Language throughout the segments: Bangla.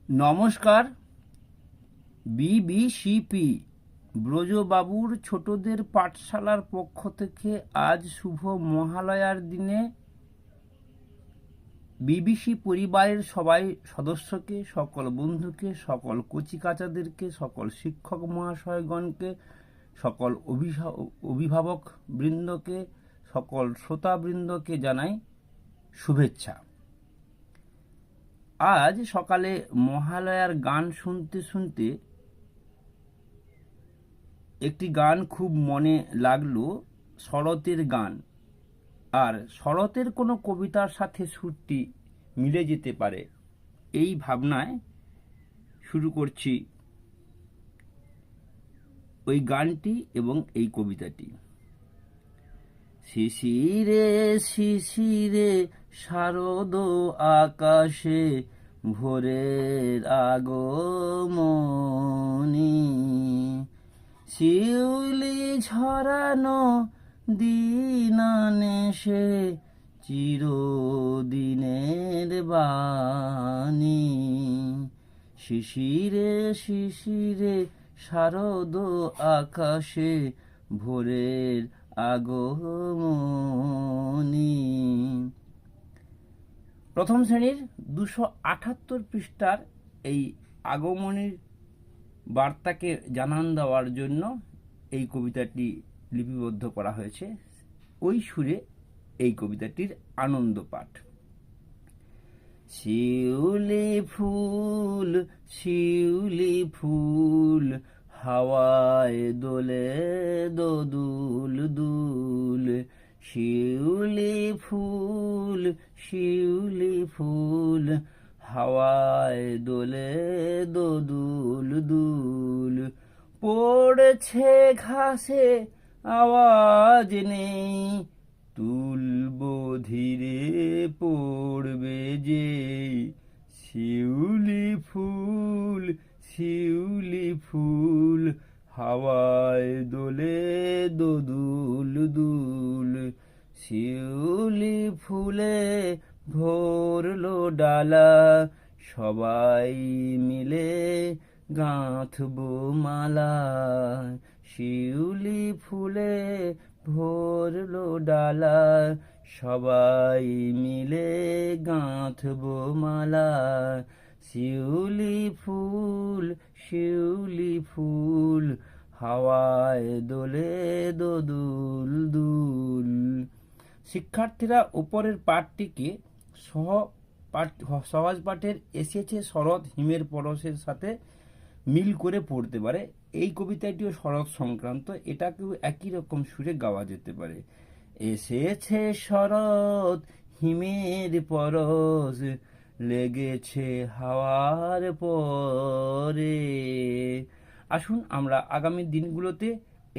নমস্কার। বিবিসিপি ব্রজবাবুর ছোটদের পাঠশালার পক্ষ থেকে আজ শুভ মহালয়ার দিনে বিবিসি পরিবারের সবাই সদস্যকে, সকল বন্ধুকে, সকল কচিকাচাদেরকে, সকল শিক্ষক মহাশয়গণকে, সকল অভিভাবক বৃন্দকে, সকল শ্রোতাবৃন্দকে জানাই শুভেচ্ছা। আজ সকালে মহালয়ার গান শুনতে শুনতে একটি গান খুব মনে লাগলো, শরতের গান। আর শরতের কোনো কবিতার সাথে সুরটি মিলে যেতে পারে, এই ভাবনায় শুরু করছি ওই গানটি এবং এই কবিতাটি। শিশিরে শিশিরে শারদ আকাশে ভোরের আগমনী, শিউলি ঝরানো দিনানেশে চিরদিনের বাণী। শিশিরে শিশিরে শারদ আকাশে ভোরের আগমনী। প্রথম শ্রেণীর 278 পৃষ্ঠার এই আগমনীর বার্তাকে জানান দেওয়ার জন্য এই কবিতাটি লিপিবদ্ধ করা হয়েছে। ওই সুরে এই কবিতাটির আনন্দ পাঠ। শিউলি ফুল শিউলি ফুল হাওয়ায় দোলে দোদুল দুল। শিউলি ফুল শিউলি ফুল হাওয়ায় দোলে দোদুল দুল। পড়ছে ঘাসে আওয়াজ নেই, তুলবো ধীরে পড়বে যে। শিউলি ফুল শিউলি ফুল হাওয়ায় দোলে দোদুল দুল। শিউলি ফুলে ভরলো ডালা, সবাই মিলে গাঁথবো মালা। শিউলি ফুলে ভরলো ডালা, সবাই মিলে গাঁথবো মালা। শিউলি ফুল শিউলি ফুল হাওয়ায় দোলে দোদুল দুল। শিক্ষার্থীরা উপরের পাঠটিকে সহজ পাঠের এসেছে শরৎ হিমের পরশের সাথে মিল করে পড়তে পারে। এই কবিতাটিও শরৎ সংক্রান্ত, এটাকেও একই রকম সুরে গাওয়া যেতে পারে। এসেছে শরৎ হিমের পরশ, লেগেছে হাওয়ার পরে। আসুন আমরা আগামী দিনগুলোতে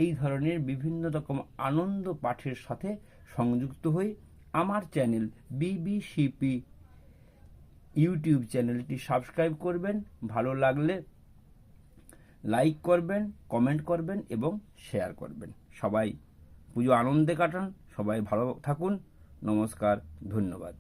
এই ধরনের বিভিন্ন রকম আনন্দ পাঠের সাথে সংযুক্ত হই। আমার চ্যানেল বিবিসিপি ইউটিউব চ্যানেলটি সাবস্ক্রাইব করবেন, ভালো লাগলে লাইক করবেন, কমেন্ট করবেন এবং শেয়ার করবেন। সবাই পুজো আনন্দে কাটান, সবাই ভালো থাকুন। নমস্কার, ধন্যবাদ।